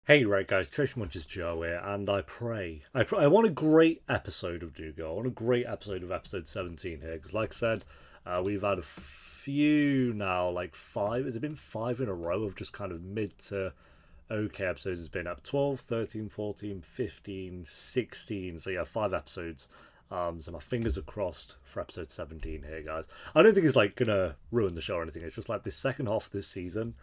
Hey, right guys, Trish Munches Joe here, and I want a great episode of New Girl. I want a great episode of episode 17 here, because like I said, we've had a few now, like 5, has it been 5 in a row of just kind of mid to okay episodes? It's been up 12, 13, 14, 15, 16, so yeah, 5 episodes. So my fingers are crossed for episode 17 here, guys. I don't think it's like gonna ruin the show or anything, it's just like this second half of this season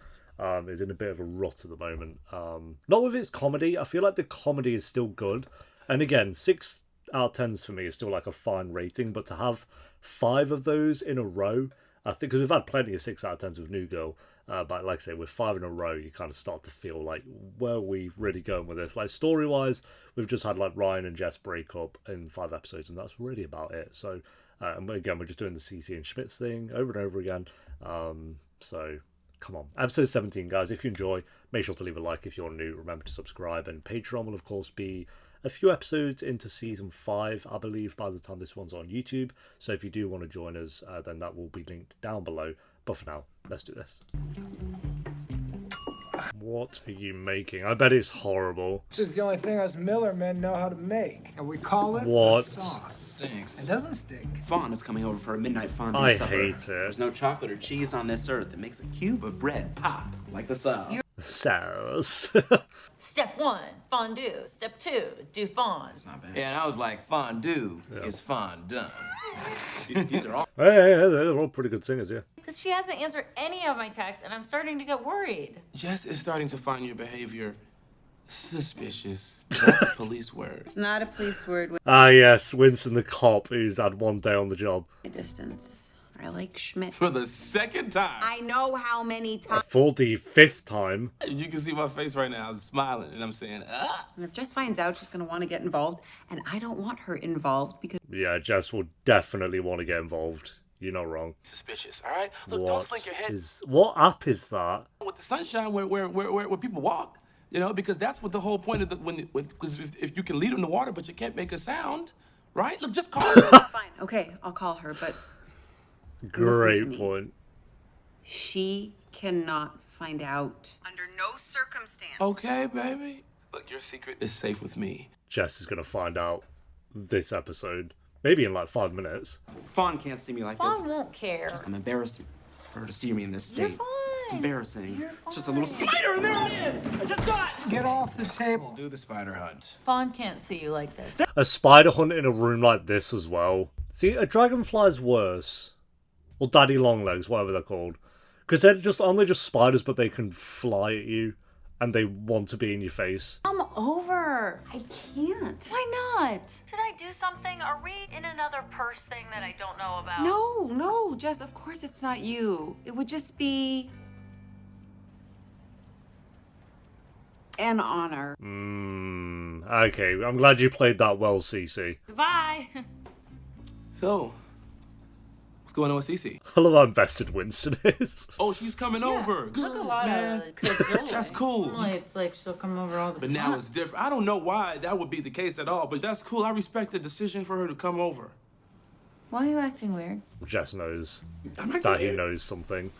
is in a bit of a rut at the moment. Not with its comedy. I feel like the comedy is still good. And again, 6 out of 10s for me is still like a fine rating. But to have 5 of those in a row, I think, because we've had plenty of 6 out of 10s with New Girl. But like I say, with 5 in a row, you kind of start to feel like, where are we really going with this? Like story-wise, we've just had like Ryan and Jess break up in 5 episodes. And that's really about it. So, and again, we're just doing the Cece and Schmidt thing over and over again. So... come on, episode 17, guys. If you enjoy, make sure to leave a like. If you're new, remember to subscribe. And Patreon will, of course, be a few episodes into season 5, I believe, by the time this one's on YouTube. So if you do want to join us, then that will be linked down below. But for now, let's do this. What are you making? I bet it's horrible. This is the only thing us Miller men know how to make. And we call it What? a sauce. Stinks. It doesn't stink. Fawn is coming over for a midnight fondue I supper. hate it. There's no chocolate or cheese on this earth. It makes a cube of bread pop like the sauce. Sauce. Step 1, fondue. Step 2, do fond. It's not bad. Yeah, and I was like, fondue is fondue. These are all Hey, they're all pretty good singers, yeah. Because she hasn't answered any of my texts, and I'm starting to get worried. Jess is starting to find your behavior suspicious. That's a police word. It's not a police word with Ah, yes, Winston the cop who's had one day on the job. a distance. I like Schmidt. For the second time. I know how many times. 45th time. You can see my face right now. I'm smiling and I'm saying, ah. And if Jess finds out, she's going to want to get involved. And I don't want her involved because Yeah, Jess will definitely want to get involved. You're not wrong. Suspicious, all right? Look, don't slink your head What app is that? with the sunshine where people walk. You know, because that's what the whole point of the because if you can lead them to water, but you can't make a sound, right? Look, just call her. fine. Okay, I'll call her, but Great me. point. she cannot find out. Under no circumstance. Okay, baby. Look, your secret is safe with me. Jess is going to find out this episode. Maybe in like 5 minutes. Fawn can't see me like this. Fawn won't care. I'm embarrassed for her to see me in this You're state. fine. It's embarrassing. You're It's just a little fine. spider, and there it is! I just saw it! Get off the table. Do the spider hunt. Fawn can't see you like this. A spider hunt in a room like this as well. See, a dragonfly's worse. Or daddy longlegs, whatever they're called. Because they're just, aren't they just spiders, but they can fly at you. And they want to be in your face. Come over. I can't. Why not? Should I do something? Are we in another purse thing that I don't know about? No, Jess, of course it's not you. It would just be an honor. Okay, I'm glad you played that well, Cece. Bye. So, what's going on with Cece? I love how invested Winston is. Oh, she's coming over. Took a lot man. of cajole. That's cool. Normally it's like she'll come over all the But time. now it's different. I don't know why that would be the case at all, but that's cool. I respect the decision for her to come over. Why are you acting weird? Jess knows I'm not that he weird. knows something.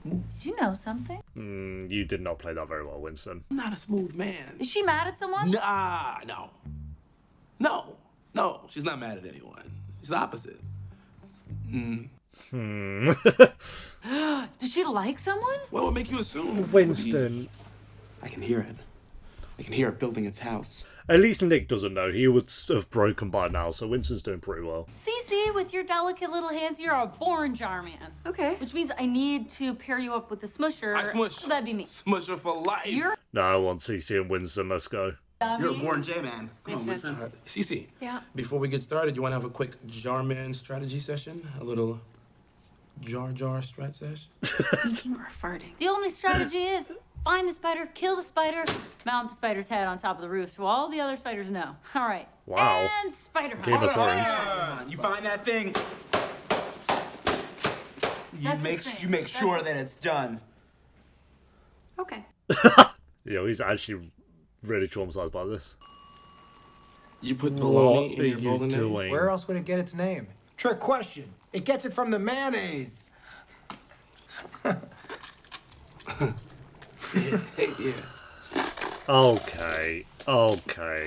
Do you know something? You did not play that very well, Winston. I'm not a smooth man. Is she mad at someone? Nah, no. She's not mad at anyone. She's the opposite. Does she like someone? What would make you assume? Winston. I can hear it. I can hear it building its house. At least Nick doesn't know. He would have broken by now, so Winston's doing pretty well. Cece, with your delicate little hands, you're a born jar man. Okay. Which means I need to pair you up with a smusher. I smush. That'd be me. Smusher for life. You're No, I want Cece and Winston. Let's go. You're a born J-man. Come on, Makes Winston. sense. Cece. Yeah. Before we get started, you want to have a quick Jarman strategy session? A little Jar strat sesh? Thinking or farting. The only strategy is find the spider, kill the spider, mount the spider's head on top of the roof so all the other spiders know. All right. Wow. And spider Game hunt. of Thrones. You find that thing. That's You make sure that it's done. Okay. He's actually really traumatized by this. You put What bologna are in your you bolognese? doing? Where else would it get its name? Trick question. It gets it from the mayonnaise. Yeah. Okay.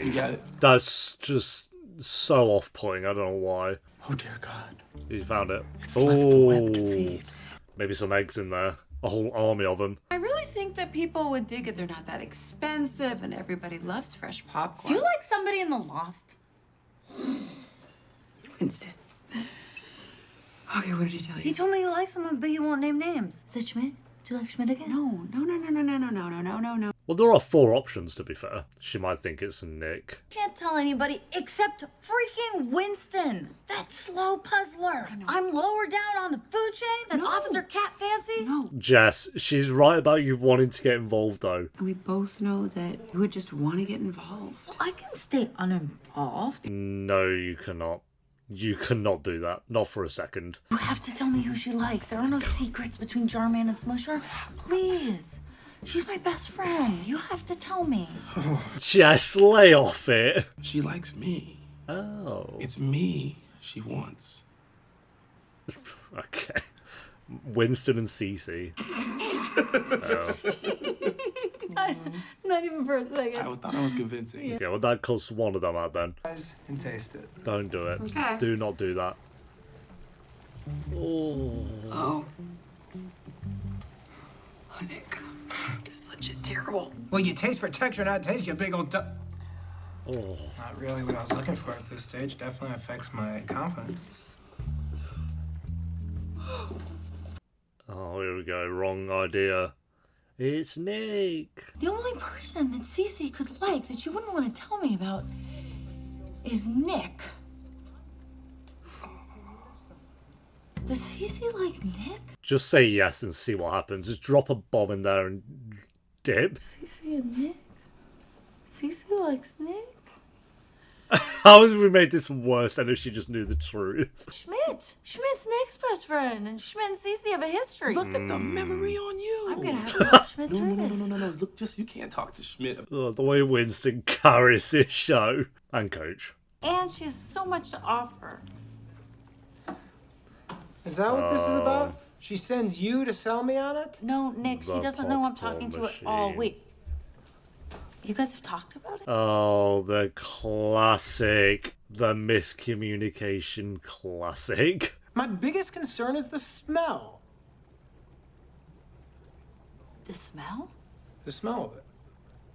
You got it? That's just so off-putting. I don't know why. Oh, dear God. You found it. It's left the web to feed. Maybe some eggs in there. A whole army of them. I really think that people would dig it. They're not that expensive, and everybody loves fresh popcorn. Do you like somebody in the loft? Winston? Okay, what did he tell you? He told me you like someone, but you won't name names. Is it Schmidt? Do you like Schmidt again? No. Well, there are 4 options, to be fair. She might think it's Nick. Can't tell anybody except freaking Winston, that slow puzzler. I'm lower down on the food chain than Officer Cat Fancy. No. Jess, she's right about you wanting to get involved, though. And we both know that you would just want to get involved. Well, I can stay uninvolved. No, you cannot. You cannot do that. Not for a second. You have to tell me who she likes. There are no secrets between Jarman and Smusher. Please. She's my best friend. You have to tell me. Jess, lay off it. She likes me. Oh. It's me she wants. Okay. Winston and Cece. Not even for a second. I thought I was convincing. Okay, well that cuts one of them out then. Guys, and taste it. Don't do it. Okay. Do not do that. Oh. Oh. Oh, Nick. It's legit terrible. Well, you taste for texture, not taste, you big old Oh. Not really what I was looking for at this stage. Definitely affects my confidence. Oh, here we go. Wrong idea. It's Nick. The only person that Cece could like that you wouldn't want to tell me about is Nick. Does Cece like Nick? Just say yes and see what happens. Just drop a bomb in there and dip. Cece and Nick? Cece likes Nick? How have we made this worse than if she just knew the truth? Schmidt! Schmidt's Nick's best friend, and Schmidt and Cece have a history. Look at the memory on you. I'm gonna have to help Schmidt No, through no, no, this. no, no, no. Look, just you can't talk to Schmidt. Oh, the way Winston carries this show. And Coach. And she has so much to offer. Is that what this is about? She sends you to sell me on it? No, Nick, she The doesn't know I'm popcorn talking to at all. machine. Wait. You guys have talked about it? Oh, the classic. The miscommunication classic. My biggest concern is the smell. The smell? The smell of it.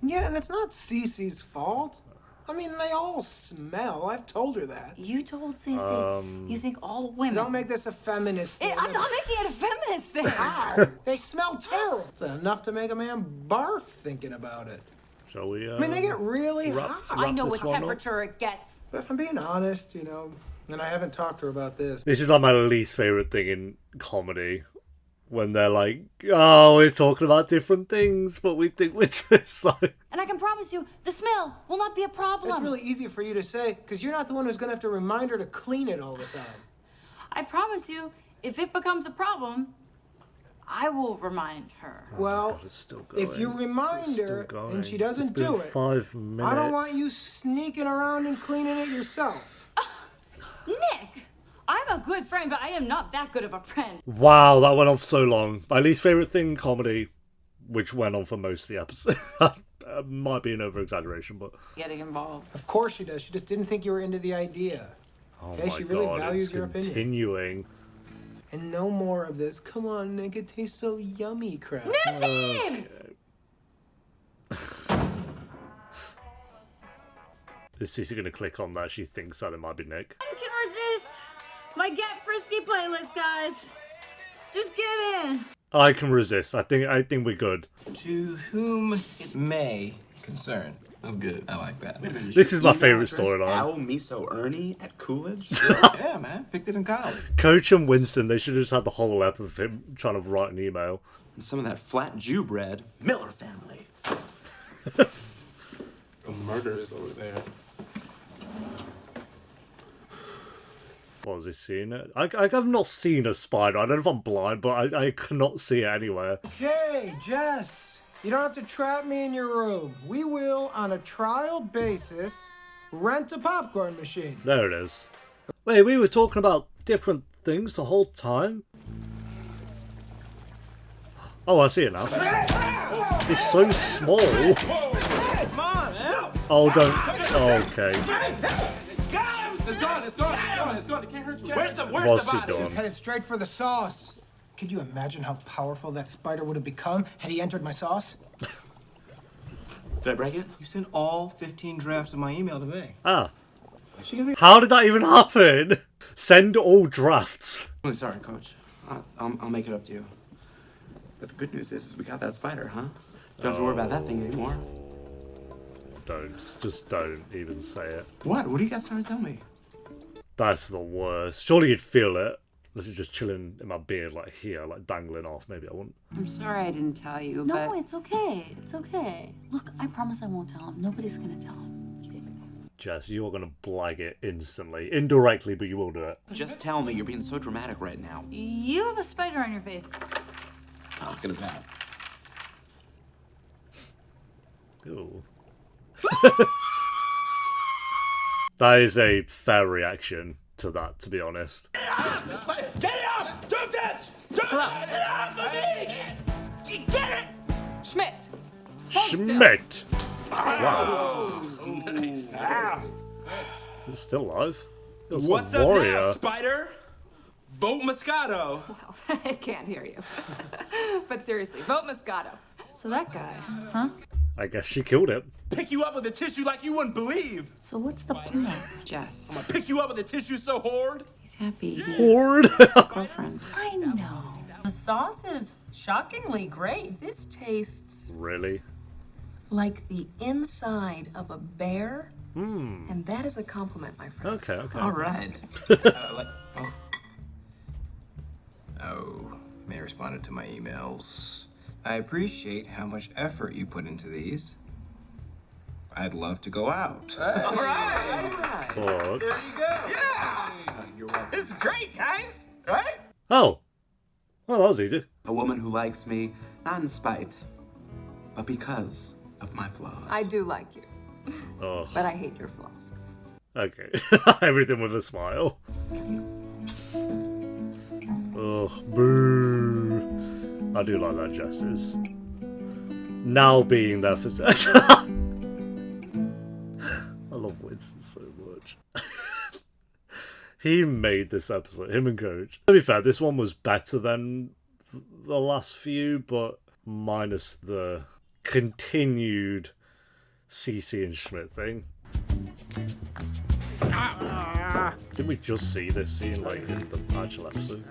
Yeah, and it's not Cece's fault. I mean, they all smell. I've told her that. You told Cece you think all women... Don't make this a feminist thing. I'm not making it a feminist thing. Ow! They smell terrible. It's enough to make a man barf thinking about it. Shall we? I mean, they get really hot. I know this what one up? temperature it gets. But if I'm being honest, you know, and I haven't talked to her about this. This is like my least favorite thing in comedy. When they're like, oh, we're talking about different things, but we think we're just like... And I can promise you, the smell will not be a problem. It's really easy for you to say, because you're not the one who's going to have to remind her to clean it all the time. I promise you, if it becomes a problem, I will remind her. Well, God, it's still going. if you remind It's still her going. and she doesn't It's been do it, 5 minutes. I don't want you sneaking around and cleaning it yourself. Nick! I'm a good friend, but I am not that good of a friend. Wow, that went on for so long. My least favourite thing in comedy, which went on for most of the episode. Might be an over-exaggeration, but... Getting involved. Of course she does. She just didn't think you were into the idea. Oh Okay, my she really God, values it's your opinion. continuing. And no more of this. Come on, Nick, it tastes so yummy crap. New teams! Is Cece going to click on that? She thinks that it might be Nick. I can resist my Get Frisky playlist, guys. Just give in. I can resist. I think we're good. To whom it may concern. That's good. I like that. This is my favourite storyline. Al Miso Ernie at Coolidge? Yeah, man. Picked it in college. Coach and Winston, they should have just had the whole ep of him trying to write an email. And some of that flat Jew bread. Miller family. The murder is over there. What was he seeing it? I've not seen a spider. I don't know if I'm blind, but I cannot see it anywhere. Okay, Jess, you don't have to trap me in your room. We will, on a trial basis, rent a popcorn machine. There it is. Wait, we were talking about different things the whole time? Oh, I see it now. It's so small. Oh, don't. Okay. It's gone. It's gone. It can't hurt you. Where's the What's he body? doing? He's headed straight for the sauce. Could you imagine how powerful that spider would have become had he entered my sauce? Did I break it? You sent all 15 drafts of my email to me. Ah. How did that even happen? Send all drafts. Really sorry, Coach. I'll make it up to you. But the good news is we got that spider, huh? Don't have to worry about that thing anymore. Just don't even say it. What? What do you guys trying to tell me? That's the worst. Surely you'd feel it. This is just chilling in my beard, like here, like dangling off. Maybe I wouldn't. I'm sorry I didn't tell you, No, but it's okay. It's okay. Look, I promise I won't tell him. Nobody's gonna tell him. Jess, you're gonna blag it instantly. Indirectly, but you will do it. Just tell me you're being so dramatic right now. You have a spider on your face. Oh, look at that. Ooh. That is a fair reaction to that, to be honest. Get up! Don't touch! Don't touch! Get off of me! Get it! Schmidt. Hold still. Schmidt! Wow. Nice. He's still alive. He's a What's up warrior. now, Spider? Vote Moscato. I can't hear you. But seriously, vote Moscato. So that guy, huh? I guess she killed him. Pick you up with a tissue like you wouldn't believe. So what's the plan? Jess. Pick you up with a tissue so hard. He's happy. He's Horde. a girlfriend. I know. The sauce is shockingly great. This tastes Really? like the inside of a bear, and that is a compliment, my friend. Okay. All right. May responded to my emails. I appreciate how much effort you put into these. I'd love to go out. All right. But... You're welcome. This is great, guys. Right? Oh. Well, that was easy. A woman who likes me, not in spite, but because of my flaws. I do like you, Oh. but I hate your flaws. Okay. Everything with a smile. Ugh, boo. I do like that justice. Now being there for sex. I love Winston so much. He made this episode, him and Coach. To be fair, this one was better than the last few, but minus the continued Cece and Schmidt thing. Didn't we just see this scene like in the actual episode?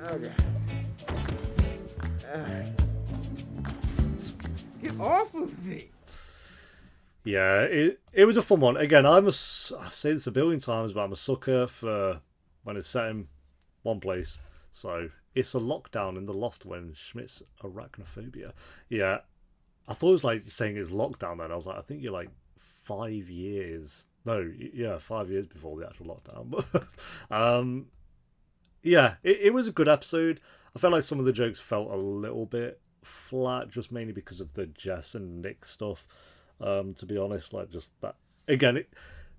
Get off of me. Yeah, it was a fun one. Again, I've said this a billion times, but I'm a sucker for when it's set in one place. So it's a lockdown in the loft when Schmidt's arachnophobia. Yeah, I thought it was like saying it's lockdown then. I was like, I think you're like 5 years. No, yeah, 5 years before the actual lockdown. Yeah, it was a good episode. I felt like some of the jokes felt a little bit flat, just mainly because of the Jess and Nick stuff. To be honest, like just that. Again,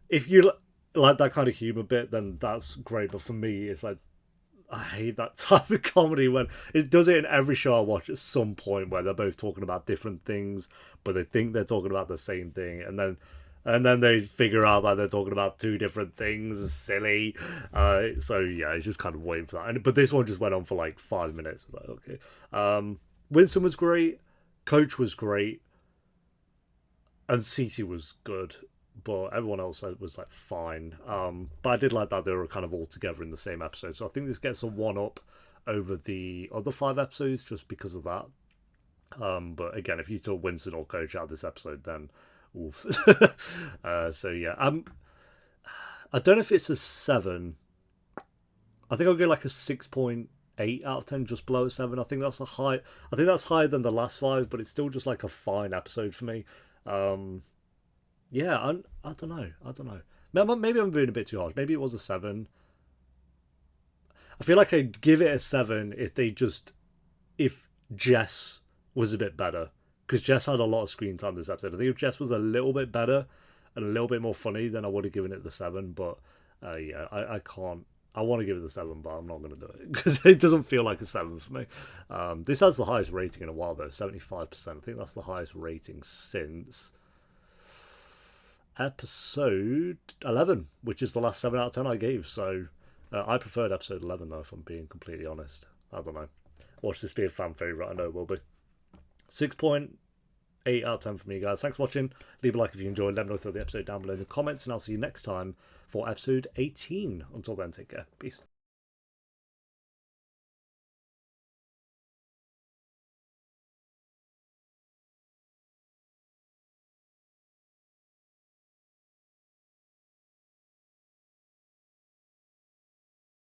if you like that kind of humor bit, then that's great. But for me, it's like I hate that type of comedy when it does it in every show I watch at some point where they're both talking about different things, but they think they're talking about the same thing, and then they figure out that they're talking about two different things. It's silly. So yeah, it's just kind of waiting for that. But this one just went on for like 5 minutes. I was like, okay. Winston was great. Coach was great. And Cece was good. But everyone else was like fine. But I did like that they were kind of all together in the same episode. So I think this gets a 1-up over the other 5 episodes just because of that. But again, if you took Winston or Coach out of this episode, then oof. So yeah, I don't know if it's a 7. I think I'll go like a 6.8 out of 10, just below a 7. I think that's I think that's higher than the last 5, but it's still just like a fine episode for me. Yeah, I don't know. Maybe I'm being a bit too harsh. Maybe it was a 7. I feel like I'd give it a 7 if Jess was a bit better. Because Jess had a lot of screen time this episode. I think if Jess was a little bit better and a little bit more funny, then I would have given it the 7. But yeah, I can't. I want to give it the 7, but I'm not going to do it because it doesn't feel like a 7 for me. This has the highest rating in a while, though, 75%. I think that's the highest rating since episode 11, which is the last 7 out of 10 I gave. So I preferred episode 11, though, if I'm being completely honest. I don't know. Watch this be a fan favourite, I know it will be. 6.8 out of 10 for me, guys. Thanks for watching. Leave a like if you enjoyed. Let me know through the episode down below in the comments, and I'll see you next time for episode 18. Until then, take care. Peace.